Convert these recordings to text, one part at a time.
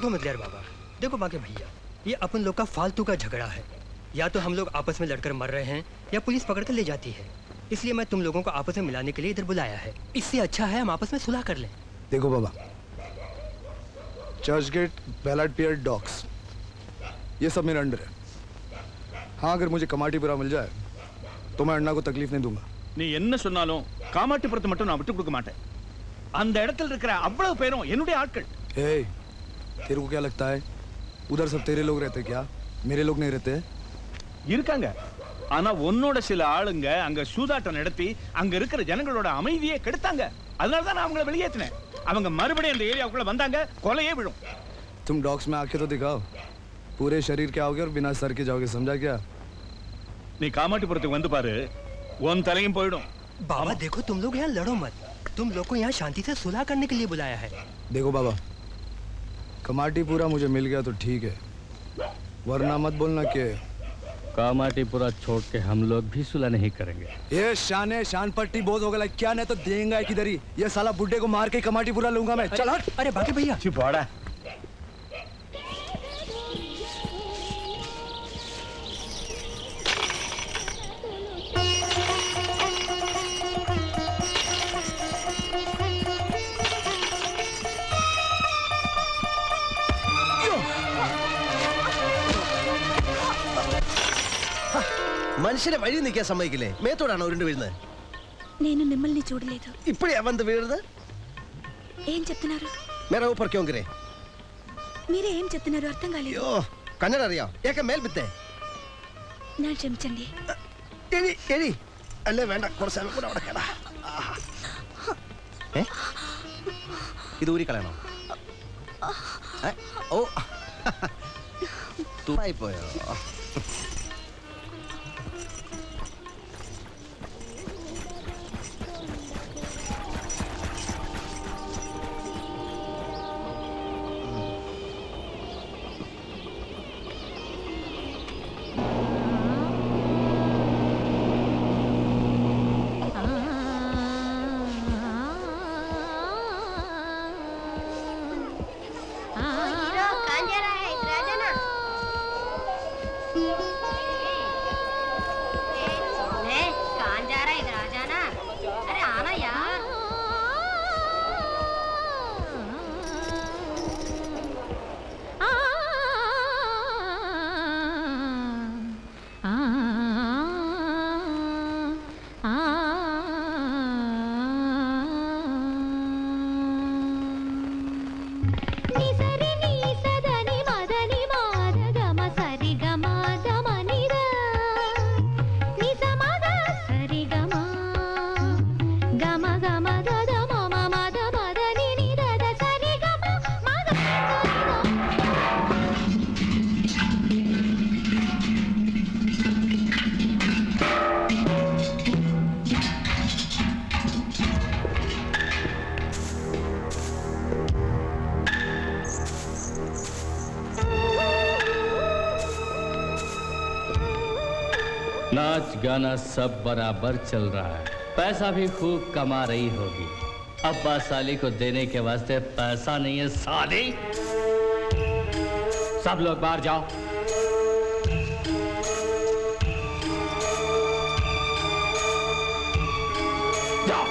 देखो मुदलियार बाबा, देखो बाकी भैया, ये अपन लोग का फालतू का झगड़ा है। या तो हम लोग आपस में लड़कर मर रहे हैं या पुलिस पकड़ कर ले जाती है। इसलिए मैं तुम लोगों को आपस में मिलाने के लिए इधर बुलाया है। इससे अच्छा है हम आपस में सुलह कर लें। देखो बाबा, चर्च गेट, बैलाड पियर, डॉक्स, ये सब मेरे अंडर है। हाँ, अगर मुझे कमाटीपुरा मिल जाए तो मैं अण्णा को तकलीफ नहीं दूंगा। நீ என்ன சொன்னாலும் காமாட்டிபுரத்தை மட்டும் நான் விட்டு கொடுக்க மாட்டேன். அந்த இடத்துல இருக்கிற அவ்வளவு பேரும் என்னுடைய ஆட்கள். ए, तेरे को क्या लगता है उधर सब तेरे लोग रहते क्या? मेरे लोग नहीं रहते? இருக்காங்க. ஆனா உன்னோட சில ஆளுங்க அங்க சூதாட்டம் நடத்தி அங்க இருக்கிற ஜனங்களோட அமைதியை கெடுத்தாங்க. அதனால தான் நான் அவங்கள வெளியேத்தினேன். அவங்க மறுபடியும் அந்த ஏரியாவுக்குள்ள வந்தாங்க, கொலையே விழும். तुम डॉक्स में आके तो दिखाओ, पूरे शरीर के आओगे और बिना सर के जाओगे, समझा क्या? நீ காமாட்டிபுரத்துக்கு வந்து பாரு, உன் தலையும் போயிடும். बाबा देखो, तुम लोग यहाँ लड़ो मत। तुम लोग को यहाँ शांति से सुलह करने के लिए बुलाया है। देखो बाबा, कमाटीपुरा मुझे मिल गया तो ठीक है, वरना मत बोलना कि कामाटीपुरा छोड़ के हम लोग भी सुलह नहीं करेंगे। ये शान पट्टी बहुत हो गया क्या? नहीं तो देंगे किधर ही। ये साला बुड्ढे को मार के कमाटीपुरा लूंगा मैं। चल हट। अरे बाकी भैया चुप हो रहा। മനുഷ്യനെ വഴി നിൽക്കാൻ സമ്മതിക്കില്ലേ? മേത്തോടാണോ ഉരുണ്ട് വീഴുന്നത്? నేను మిమ్మల్ని చూడలేదు. ఇప్పుడే అవంత వీഴുന്നത്? ఏం చెప్తున్నారు? మేరా ऊपर क्यों गिरे? మీరే ఏం చెప్తున్నారు అర్థం కాలేదు. అయ్యో, కన్నడ അറിയാം? ఏక మేల్ బిత్తే. నా క్షమించండి. എഴി എഴി. അല്ലേ വേണ്ട, കുറച്ച് സമയം കൂടെ അവിടെ കേടാ. ഇത് ഊരി കളയണോ? ഓ, തൂപ്പായി പോയോ? नाच गाना सब बराबर चल रहा है, पैसा भी खूब कमा रही होगी। अब्बा साली को देने के वास्ते पैसा नहीं है साली। सब लोग बाहर जाओ। जाओ।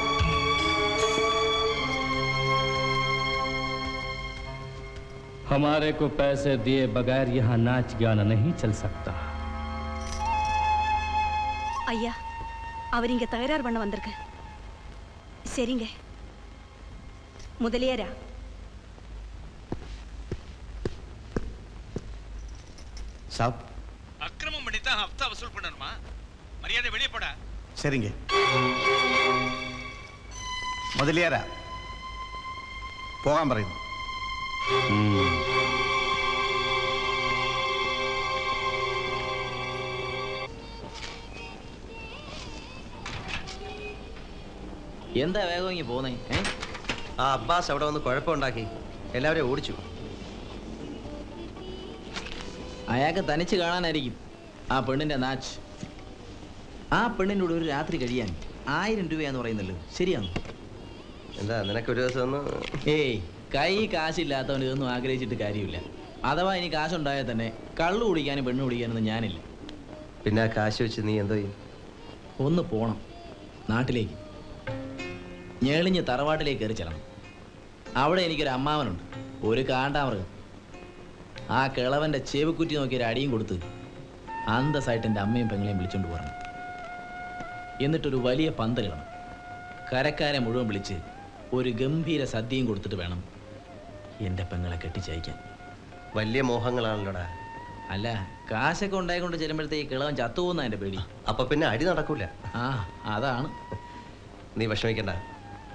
हमारे को पैसे दिए बगैर यहाँ नाच गाना नहीं चल सकता। ஐயா, அவர் இங்க தகராறு பண்ண வந்திருக்கு. சரிங்க முதலியாரா, சாப் அக்கிரமம் பண்ணிட்டா ஹப்தா வசூல் பண்ணணுமா? மரியாதை வெளியே போடா. சரிங்க முதலியாரா, போகாம പറയുന്നു. എന്താ വേഗം ഇങ്ങ് പോന്നേ? ആ അബ്ബാസ് അവിടെ വന്ന് കുഴപ്പമുണ്ടാക്കി എല്ലാവരെയും ഓടിച്ചു. അയാൾക്ക് തനിച്ച് കാണാനായിരിക്കും ആ പെണ്ണിന്റെ നാച്ച്. ആ പെണ്ണിൻ്റെ കൂടെ ഒരു രാത്രി കഴിയാൻ 1000 രൂപയാന്ന് പറയുന്നല്ലോ, ശരിയാണോ? എന്താ നിനക്ക് ഒരു ദിവസം ഒന്ന്? ഏയ് കൈ കാശില്ലാത്തവൻ ഇതൊന്നും ആഗ്രഹിച്ചിട്ട് കാര്യമില്ല. അഥവാ ഇനി കാശുണ്ടായാൽ തന്നെ കള്ളു കുടിക്കാനും പെണ്ണ് കുടിക്കാനൊന്നും ഞാനില്ല. പിന്നെ ആ കാശ് വെച്ച് നീ എന്തോ ചെയ്യും? ഒന്ന് പോണം നാട്ടിലേക്ക്, ഞെളിഞ്ഞ് തറവാട്ടിലേക്ക് കയറി ചെല്ലണം. അവിടെ എനിക്കൊരു അമ്മാവനുണ്ട്, ഒരു കാണ്ടാമൃഗം. ആ കിളവൻ്റെ ചെവിക്കുറ്റി നോക്കി ഒരു അടിയും കൊടുത്ത് അന്തസ്സായിട്ട് എൻ്റെ അമ്മയും പെങ്ങളെയും വിളിച്ചോണ്ട് പോകണം. എന്നിട്ടൊരു വലിയ പന്തലിടണം. കരക്കാരെ മുഴുവൻ വിളിച്ച് ഒരു ഗംഭീര സദ്യയും കൊടുത്തിട്ട് വേണം എൻ്റെ പെങ്ങളെ കെട്ടിച്ചയക്കാൻ. വലിയ മോഹങ്ങളാണല്ലോടാ. അല്ല, കാശൊക്കെ ഉണ്ടായിക്കൊണ്ട് ചെല്ലുമ്പോഴത്തേക്ക് കിളവൻ ചത്തുപോകുന്ന എൻ്റെ പേടി. അപ്പൊ പിന്നെ അടി നടക്കൂല. ആ അതാണ്. നീ വിഷമിക്കണ്ട,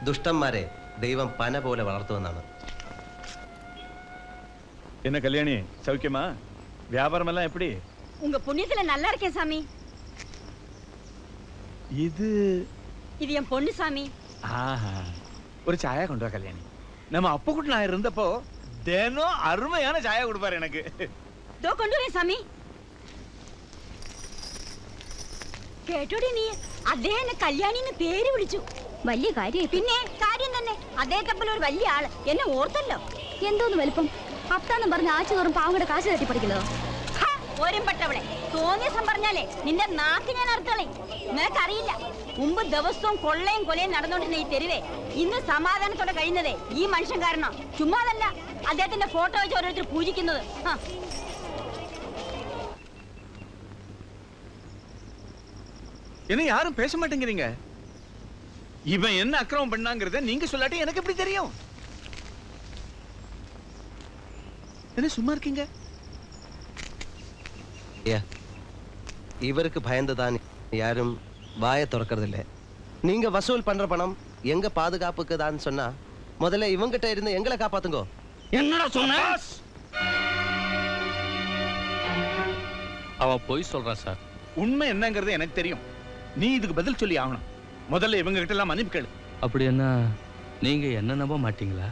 ദുഷ്ടന്മാരെ ദൈവം പന പോലെ വളർത്തുമെന്നാണ്. என்ன கல்யாணி, சௌக்கியமா? வியாபாரம் எல்லாம் எப்படி? உங்க புண்ணியத்துல நல்லா இருக்கேன் சாமி. இது இது என் பொண்ணு சாமி. ஆஹா, ஒரு சாயா கொண்டு வா கல்யாணி. நம்ம அப்பக்குட்டி நான் இருந்தப்போ தினம் அருமையான சாயா கொடுப்பாரு எனக்கு. ദോ കൊണ്ടുവരേ സ്വാമി. കേട്ടോടി നീ, അദ്ദേഹം എന്നെ കല്യാണിന്ന് പേര് വിളിച്ചു. വലിയ കാര്യം. പിന്നെ കാര്യം തന്നെ. അദ്ദേഹത്തെ പോലെ ഒരു വലിയ ആള് എന്നെ ഓർത്തല്ലോ. എന്തോന്ന് വലിപ്പം? പത്താന്നും പറഞ്ഞ് ആഴ്ച തോറും പാവങ്ങളുടെ കാശ് തട്ടിപ്പറിക്കുന്നതോ? ഓരമ്പട്ടവളെ, തോന്നിയസം പറഞ്ഞാലേ നിന്റെ നാക്ക് ഞാൻ അർത്ഥളെ. നിനക്കറിയില്ല, മുമ്പ് ദിവസവും കൊള്ളയും കൊലയും നടന്നുകൊണ്ടിരുന്ന ഈ തെരുവേ ഇന്ന് സമാധാനത്തോടെ കഴിയുന്നതേ ഈ മനുഷ്യൻ കാരണം. ചുമ്മാതല്ല, അദ്ദേഹത്തിന്റെ ഫോട്ടോ വെച്ച് ഓരോരുത്തർ പൂജിക്കുന്നത്. என்ன யாரும் பேச மாட்டேங்கிறீங்க? இவன் என்ன அக்கிரமம் பண்ணாங்கிறத நீங்க சொல்லாட்டி எனக்கு எப்படி தெரியும்? என்ன சும்மா இருக்கீங்க? இவருக்கு பயந்துதான் யாரும் வாயை திறக்கறதில்ல. நீங்க வசூல் பண்ற பணம் எங்க பாதுகாப்புக்கு தான் சொன்னா முதல்ல இவங்கிட்ட இருந்து எங்களை காப்பாத்துங்கோ. என்னடா சொன்ன? அவன் போய் சொல்றான் சார். உண்மை என்னங்கிறது எனக்கு தெரியும். நீ இதுக்கு பதில் சொல்லி ஆகணும். முதல்ல இவங்க கிட்ட எல்லாம் மன்னிப்பு கேளு. அப்படி என்ன நீங்க என்ன நம்ப மாட்டீங்களா?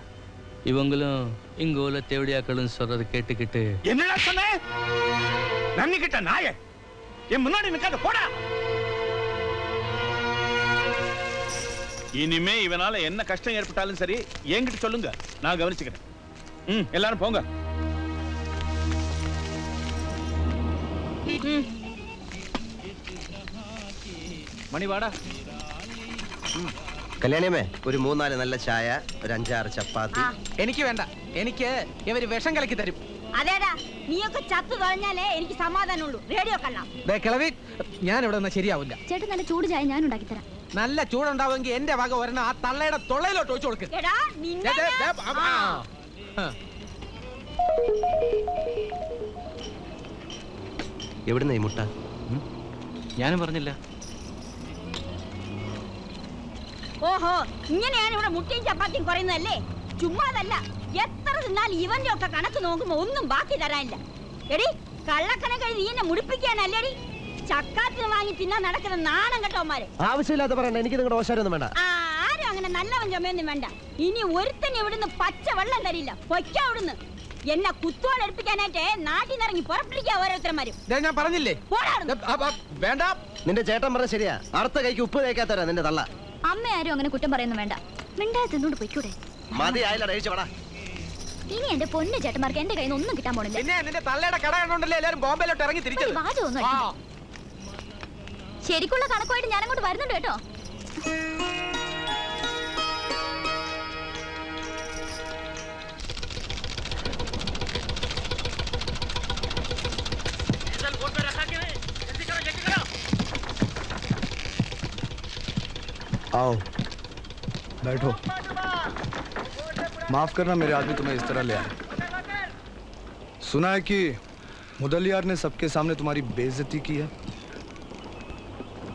இவங்களும் இங்க உள்ள தேவடியாக்களும் சொல்றது கேட்டுக்கிட்டு. என்னடா சொன்ன? நன்னி கிட்ட நாய என் முன்னாடி நிக்காத, போடா. இனிமே இவனால என்ன கஷ்டம் ஏற்பட்டாலும் சரி என்கிட்ட சொல்லுங்க, நான் கவனிச்சுக்கிறேன். எல்லாரும் போங்க. മണി വാടാ. കല്യാണിയമ്മേ, ഒരു 3-4 നല്ല ചായ, ഒരു 5-6 ചപ്പാത്തി. എനിക്ക് വേണ്ട, എനിക്ക് ഇവര് വിഷം കലക്കി തരും. അതേടാ, നീയൊക്കെ ചത്തു കളഞ്ഞാലേ എനിക്ക് സമാധാനമുള്ളൂ. റേഡിയോ കള്ളാം. കിളവി, ഞാൻ ഇവിടെ നിന്ന് ശരിയാവില്ല. ചേട്ടൻ നല്ല ചൂട് ചായ ഞാൻ ഉണ്ടാക്കി തരാം. നല്ല ചൂടുണ്ടാവുമെങ്കിൽ എന്റെ വക ഒരെണ്ണം ആ തള്ളയുടെ തൊള്ളയിലോട്ട് ഒഴിച്ചു കൊടുക്ക്. എടാ നിന്നെ എവിടുന്ന ഈ മുട്ട? ഞാനും പറഞ്ഞില്ല. ഓഹോ, ഇങ്ങനെയാണ് ഇവിടെ മുട്ടയും ചപ്പാത്തിയും കുറയുന്നതല്ലേ? ചുമ്മാതല്ല, എത്ര തിന്നാൽ ഇവന്റെ ഒക്കെ കണക്ക് നോക്കുമ്പോ ഒന്നും ബാക്കി തരാനില്ല. എടി കള്ളക്കണക്ക് നീ എന്നെ മുടിപ്പിക്കാനല്ലേടി? ചക്കാത്തിന് വാങ്ങി തിന്നാൻ നടക്കുന്ന നാണം കേട്ടോമാര്. ആവശ്യമില്ലാത്ത പറയണ്ട, എനിക്ക് നിങ്ങളുടെ ഓശാരൊന്നും വേണ്ട. ആരും അങ്ങനെ നല്ലവൻ ചുമയൊന്നും വേണ്ട. ഇനി ഒരുത്തൻ ഇവിടുന്ന് പച്ച വെള്ളം തരില്ല. പൊയ്ക്കാ ഇവിടുന്ന്. എന്നെ കുത്തോടെ എടുപ്പിക്കാനായിട്ട് നാട്ടിൽ നിന്ന് ഇറങ്ങി പുറപ്പെടിക്കാ ഓരോരുത്തന്മാരും. ഞാൻ പറഞ്ഞില്ലേ വേണ്ട. നിന്റെ ചേട്ടൻ പറഞ്ഞ ശരിയാ, അടുത്ത കൈക്ക് ഉപ്പ് തേക്കാത്തവരാ നിന്റെ തള്ള. അമ്മ ആരും അങ്ങനെ കുറ്റം പറയുന്നു വേണ്ട. മിണ്ടാതെ തിന്നോണ്ട് പൊയ്ക്കൂടെ? മതി, ആയില്ല, കഴിച്ചോടാ. ഇനി എന്റെ പൊന്നു ചേട്ടന്മാർക്ക് എന്റെ കയ്യിൽ നിന്ന് ഒന്നും കിട്ടാൻ പോണില്ല. പിന്നെ നിന്റെ തള്ളയുടെ കട കണ്ടോണ്ടല്ലേ എല്ലാരും ബോംബെയിലോട്ട് ഇറങ്ങി തിരിച്ചത്. ശരിക്കുള്ള കണക്കുമായിട്ട് ഞാൻ അങ്ങോട്ട് വരുന്നുണ്ട് കേട്ടോ. आओ बैठो। माफ करना, मेरे आदमी तुम्हें इस तरह ले आए। सुना है कि मुदलियार ने सबके सामने तुम्हारी बेइज्जती की है।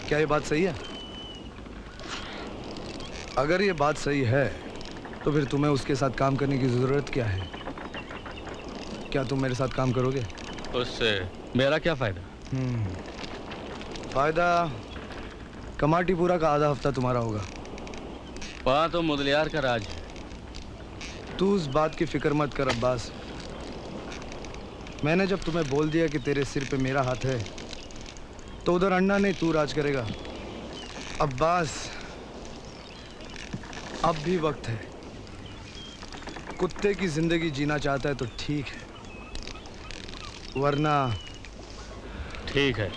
क्या ये बात सही है? अगर ये बात सही है तो फिर तुम्हें उसके साथ काम करने की जरूरत क्या है? क्या तुम मेरे साथ काम करोगे? उससे मेरा क्या फायदा? फायदा कमाटीपुरा का आधा हफ्ता तुम्हारा होगा। वहाँ तो मुदलियार का राज है। तू उस बात की फिक्र मत कर अब्बास। मैंने जब तुम्हें बोल दिया कि तेरे सिर पे मेरा हाथ है, तो उधर अन्ना नहीं तू राज करेगा। अब्बास, अब भी वक्त है। कुत्ते की जिंदगी जीना चाहता है तो ठीक है, वरना ठीक है।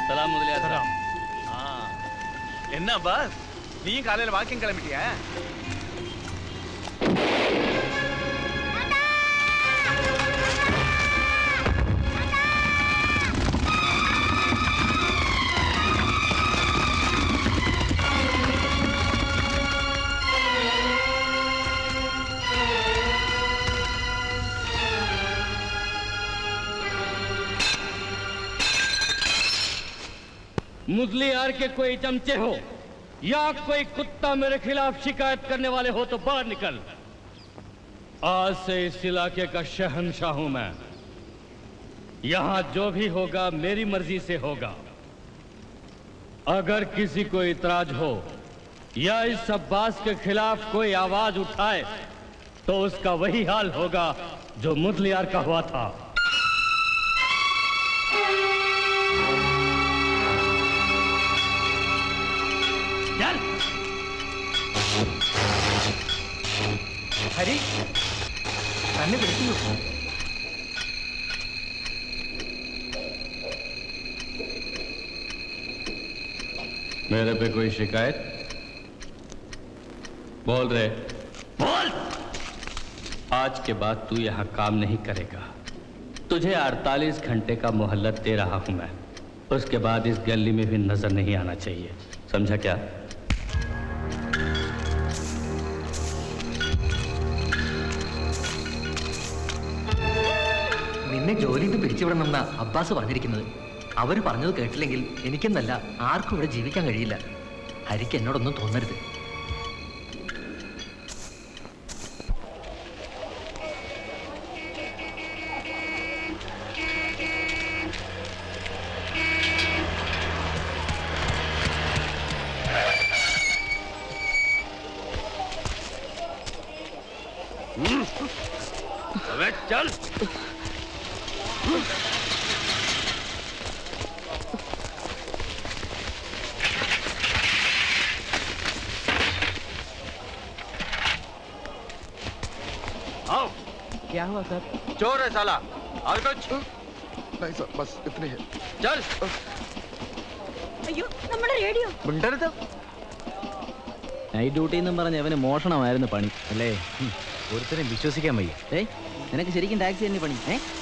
सलाम मुदलियार साहब। என்ன பாஸ், நீயும் காலையில வாக்கிங் கிளம்பிட்டியா? मुदलियार के कोई चमचे हो या कोई कुत्ता मेरे खिलाफ शिकायत करने वाले हो तो बाहर निकल। आज से इस इलाके का शहंशाह हूं मैं। यहां जो भी होगा मेरी मर्जी से होगा। अगर किसी को इतराज हो या इस अब्बास के खिलाफ कोई आवाज उठाए तो उसका वही हाल होगा जो मुदलियार का हुआ था। चल। हरी തന്നെ വിളിക്കുന്നു. मेरे पे कोई शिकायत? बोल रहे बोल। आज के बाद तू यहां काम नहीं करेगा। तुझे 48 घंटे का मोहल्लत दे रहा हूं मैं। उसके बाद इस गली में भी नजर नहीं आना चाहिए, समझा क्या? നിന്നെ ജോലിയിൽ നിന്ന് പിരിച്ചുവിടണമെന്ന അബ്ബാസ് പറഞ്ഞിരിക്കുന്നത്. അവർ പറഞ്ഞത് കേട്ടില്ലെങ്കിൽ എനിക്കെന്നല്ല ആർക്കും ഇവിടെ ജീവിക്കാൻ കഴിയില്ല. ഹരിക്ക് എന്നോടൊന്നും തോന്നരുത്. चल। आओ। क्या हुआ सर? चोर है साला, और कुछ नहीं सर, बस इतने ही। चल। അയ്യോ നമ്മുടെ റേഡിയോ. മിണ്ടരുത്. നൈറ്റ് ഡ്യൂട്ടി എന്നും പറഞ്ഞ് അവന് മോഷണമായിരുന്നു പണി അല്ലേ? ഒരുത്തരം വിശ്വസിക്കാൻ വയ്യ. നിനക്ക് ശരിക്കും ടാക്സി തന്നെ പണി?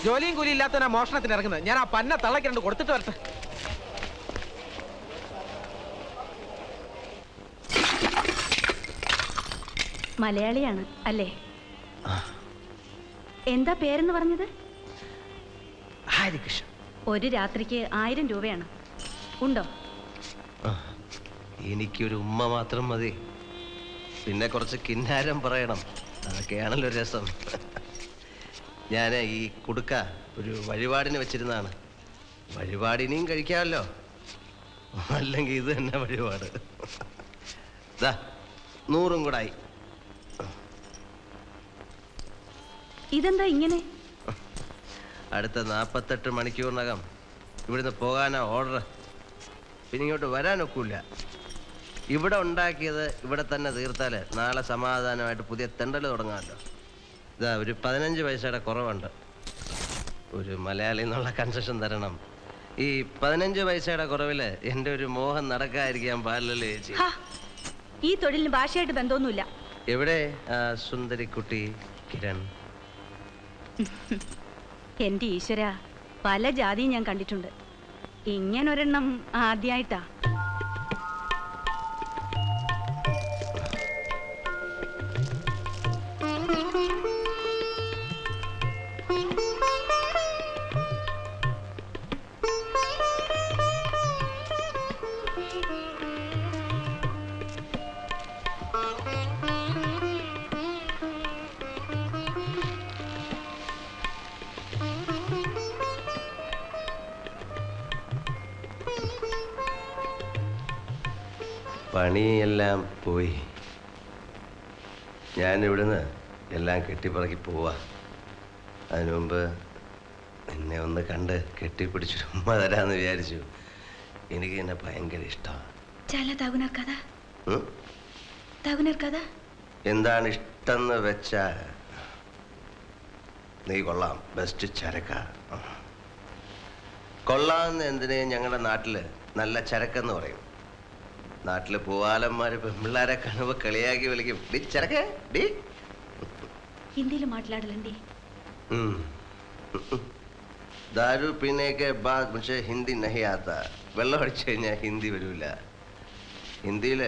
ജോലിയും കൂലി ഇല്ലാത്തവനാ മോഷണത്തിന് ഇറങ്ങുന്നത്. ഞാൻ ആ പന്ന തള്ളക്ക് രണ്ട് കൊടുത്തിട്ട് വരട്ടെ. മലയാളിയാണ് അല്ലേ? എന്താ പേരെന്ന് പറഞ്ഞത്? ഹരികൃഷ്ണൻ. ഒരു രാത്രിക്ക് 1000 രൂപയാണ്. ഉണ്ടോ? എനിക്കൊരു ഉമ്മ മാത്രം മതി. പിന്നെ കുറച്ച് കിന്നാരം പറയണം, അതൊക്കെയാണല്ലോ രസം. ഞാൻ ഈ കുടുക്ക ഒരു വഴിപാടിന് വെച്ചിരുന്നതാണ്. വഴിപാടിനെയും കഴിക്കാമല്ലോ, അല്ലെങ്കിൽ ഇത് തന്നെ വഴിപാട്. 100 കൂടായി. ഇതെന്താ ഇങ്ങനെ? അടുത്ത 48 മണിക്കൂറിനകം ഇവിടുന്ന് പോകാനാ ഓർഡർ. പിന്നെ ഇങ്ങോട്ട് വരാനൊക്കില്ല. ഇവിടെ ഉണ്ടാക്കിയത് ഇവിടെ തന്നെ തീർത്താൽ നാളെ സമാധാനമായിട്ട് പുതിയ തെണ്ടൽ തുടങ്ങാമല്ലോ. ഒരു 15 പൈസയുടെ കുറവുണ്ട്. ഒരു മലയാളി എന്നുള്ള കൺസെഷൻ തരണം. ഈ 15 പൈസയുടെ കുറവിൽ എൻ്റെ ഒരു മോഹം നടക്കാതിരിക്കാൻ പാടില്ലല്ലോ ചേച്ചി. ഈ തൊഴിലിന് ഭാഷയായിട്ട് ബന്ധമൊന്നുമില്ല. എവിടെ ആ സുന്ദരിക്കുട്ടി കിരൺ? എന്റെ ഈശ്വര, പല ജാതിയും ഞാൻ കണ്ടിട്ടുണ്ട്. ഇങ്ങനൊരെണ്ണം ആദ്യമായിട്ടാ. പണിയെല്ലാം പോയി. ഞാനിവിടുന്ന് എല്ലാം കെട്ടിപ്പറക്കി പോവാ. അതിനു മുമ്പ് എന്നെ ഒന്ന് കണ്ട് കെട്ടിപ്പിടിച്ച് ഉമ്മ തരാന്ന് വിചാരിച്ചു. എനിക്ക് എന്നെ ഭയങ്കര ഇഷ്ടമാണ്. എന്താണ് ഇഷ്ടം വെച്ചാ നീ കൊള്ളാം, ബെസ്റ്റ് ചരക്ക. കൊള്ളാമെന്ന് എന്തിനേയും ഞങ്ങളുടെ നാട്ടില് നല്ല ചരക്കെന്ന് പറയും. നാട്ടില് പൂവാലന്മാര് പെമ്പിള്ളാരെ കാണുമ്പോ കളിയാക്കി വിളിക്കും, ഡി ചരക്ക ഡി. ഹിന്ദിയിൽ മാట్లాടലേ? दारू पीने के बाद मुझे हिंदी नहीं आता. വെള്ളം അടിച്ചു കഴിഞ്ഞാൽ ഹിന്ദി വരില്ല. ഹിന്ദിയിൽ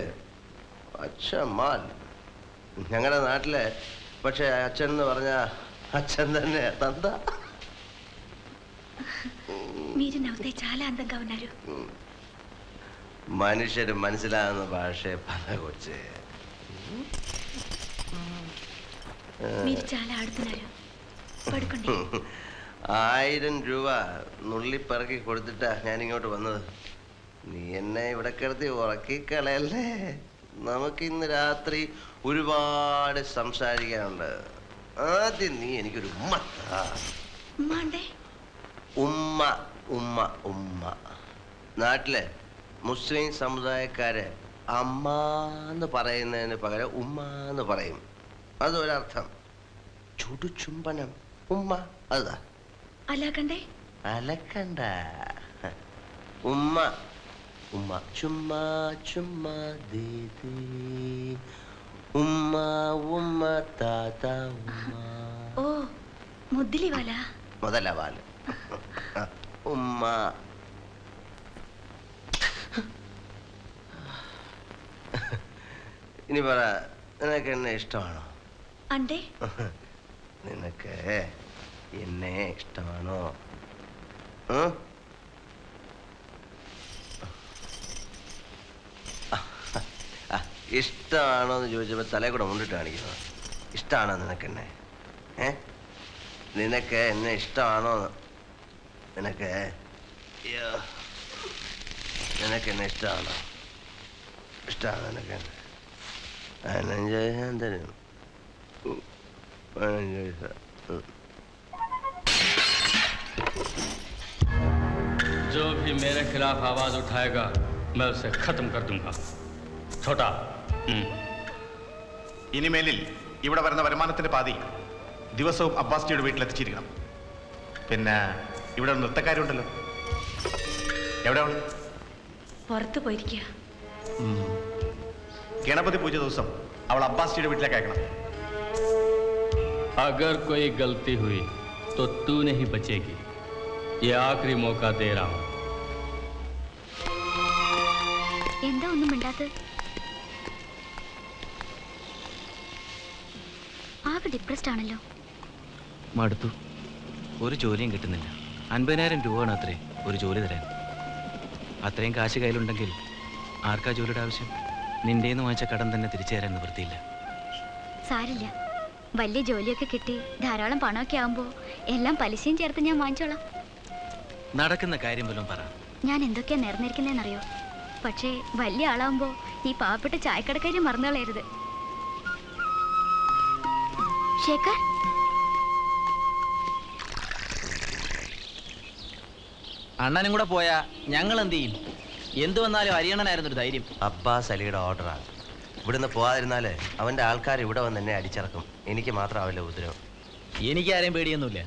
അച്ഛ മാൽ ഞങ്ങളുടെ നാട്ടില്. പക്ഷെ അച്ഛൻ എന്ന് പറഞ്ഞ അച്ഛൻ തന്നെ തന്ത. മനുഷ്യര് മനസ്സിലാകുന്ന ഭാഷയെ പല കൊച്ച്. 1000 രൂപ നുള്ളിപ്പറക്കി കൊടുത്തിട്ടാ ഞാൻ ഇങ്ങോട്ട് വന്നത്. നീ എന്നെ ഇവിടെ കിടത്തി ഉറക്കിക്കളയല്ലേ. നമുക്ക് ഇന്ന് രാത്രി ഒരുപാട് സംസാരിക്കാനുണ്ട്. ആദ്യം നീ എനിക്കൊരു ഉമ്മ. ഉമ്മ ഉമ്മ ഉമ്മ. നാട്ടിലെ മുസ്ലിം സമുദായക്കാര് അമ്മ എന്ന് പറയുന്നതിന് പകരം ഉമ്മ എന്ന് പറയും. അതൊരർത്ഥം. ചുടുചുംബനം ഉമ്മ. അതാ അലക്കണ്ട. ഉമ്മ ഉമ്മ. ചുമ്മാ ചുമ്മാ ദീദി ഉമ്മ ഉമ്മ താത്ത ഉമ്മ. ഓ മുദ്ദിലിവാല മുതലവാല ഉമ്മ. ഇനി പറ, നിനക്ക് എന്നെ ഇഷ്ടമാണോ? നിനക്ക് എന്നെ ഇഷ്ടമാണോ? ഇഷ്ടമാണോ എന്ന് ചോദിച്ചപ്പോ തലേ കൂടെ മുണ്ടിട്ട് കാണിക്കുന്നത്. ഇഷ്ടമാണോ നിനക്ക് എന്നെ? നിനക്ക് എന്നെ ഇഷ്ടമാണോ? നിനക്ക് നിനക്ക് എന്നെ ഇഷ്ടമാണോ? ഇഷ്ടമാണോ നിനക്ക്? 15 ഞാൻ തരും. 15 പൈസ. जो भी मेरे खिलाफ आवाज उठाएगा मैं उसे खत्म कर दूंगा. छोटा. ഇനിമേലിൽ ഇവിടെ വരുന്ന വരുമാനത്തിന്റെ പാതി ദിവസവും അബ്ബാസിയുടെ വീട്ടിലെത്തിച്ചിരിക്കണം. പിന്നെ ഇവിടെ ഒരു നൃത്തക്കാരുണ്ടല്ലോ, എവിടെയാണ്? പുറത്തു പോയിരിക്കുക. ഗണപതി പൂജ ദിവസം അവൾ അബ്ബാസിയുടെ വീട്ടിലേക്ക് അയക്കണം. अगर कोई गलती हुई तो तू नहीं बचेगी. ये आखिरी मौका दे रहा हूं. എന്താ ഒന്നും മിണ്ടാത്തത്? ആകെ ഡിപ്രസ്ഡ് ആണല്ലോ. മടുത്തു. ഒരു ജോലിയും കിട്ടുന്നില്ല. 50,000 രൂപയാണ് അത്രേ ഒരു ജോലി തരാൻ. അത്രയും കാശ് കയ്യിലുണ്ടെങ്കിൽ ആർക്കാ ജോലിയുടെ ആവശ്യം? നിന്റെന്ന് വാങ്ങിച്ച കടം തന്നെ തിരിച്ചു തരാൻ നിവൃത്തിയില്ല. സാരില്ല, വലിയ ജോലിയൊക്കെ കിട്ടി ധാരാളം പണമൊക്കെ ആകുമ്പോൾ എല്ലാം പലിശയും ചേർത്ത് ഞാൻ വാങ്ങിച്ചോളാം. നടക്കുന്ന കാര്യം പോലും പറ. ഞാൻ എന്തൊക്കെയാ നേർന്നിരിക്കുന്നതെന്നറിയോ? പക്ഷേ വലിയ ആളാവുമ്പോൾ ഈ പാവപ്പെട്ട ചായക്കടക്കാരി മറന്നു കളയരുത്. ശേഖർ, അണ്ണനും കൂടെ പോയാ ഞങ്ങൾ എന്ത് ചെയ്യും? എന്തു വന്നാലും അരിയണനായിരുന്നു ഒരു ധൈര്യം. അബ്ബാസ് അലിയുടെ ഓർഡറാണ്. ഇവിടുന്ന് പോകാതിരുന്നാല് അവന്റെ ആൾക്കാർ ഇവിടെ വന്ന് എന്നെ അടിച്ചിറക്കും. എനിക്ക് മാത്രമാവില്ല ഉപദ്രവം. എനിക്ക് ആരെയും പേടിയൊന്നുമില്ല.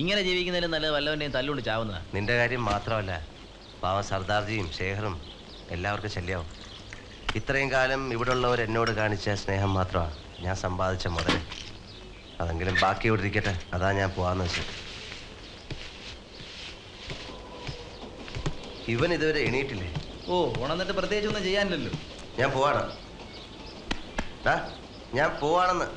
ഇങ്ങനെ ജീവിക്കുന്നതിലും നല്ലത് വല്ലവൻ്റെയും തല്ലുകൊണ്ട് ചാവുന്നതാണ്. നിന്റെ കാര്യം മാത്രമല്ല, പാവം സർദാർജിയും ശേഖറും എല്ലാവർക്കും ശല്യമാവും. ഇത്രയും കാലം ഇവിടെ ഉള്ളവർ എന്നോട് കാണിച്ച സ്നേഹം മാത്രമാണ് ഞാൻ സമ്പാദിച്ച മുതൽ. അതെങ്കിലും ബാക്കി ഇവിടെ ഇരിക്കട്ടെ, അതാ ഞാൻ പോവാന്ന് വെച്ചത്. ഇവൻ ഇതുവരെ എണീറ്റില്ലേ? ഓ, ഉണർന്നിട്ട് പ്രത്യേകിച്ചൊന്നും ചെയ്യാനില്ലല്ലോ. ഞാൻ പോവാണ്. ഞാൻ പോവാണെന്ന്.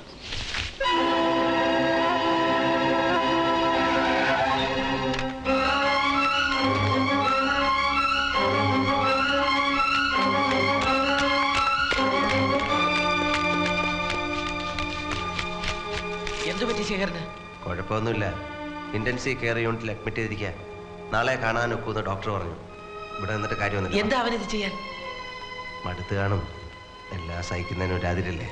എന്തു പറ്റി ശേഖരന്? കുഴപ്പമൊന്നുമില്ല. ഇന്റൻസീവ് കെയർ യൂണിറ്റിൽ അഡ്മിറ്റ് ചെയ്തിരിക്കുക. നാളെ കാണാൻ ഒക്കുമെന്ന് ഡോക്ടർ പറഞ്ഞു. ഇവിടെ നിന്നിട്ട് കാര്യമൊന്നുമില്ല. എന്താ അവനിത് ചെയ്യാൻ? മടുത്ത് കാണും. എല്ലാം സഹിക്കുന്നതിന് ഒരു അതിരല്ലേ.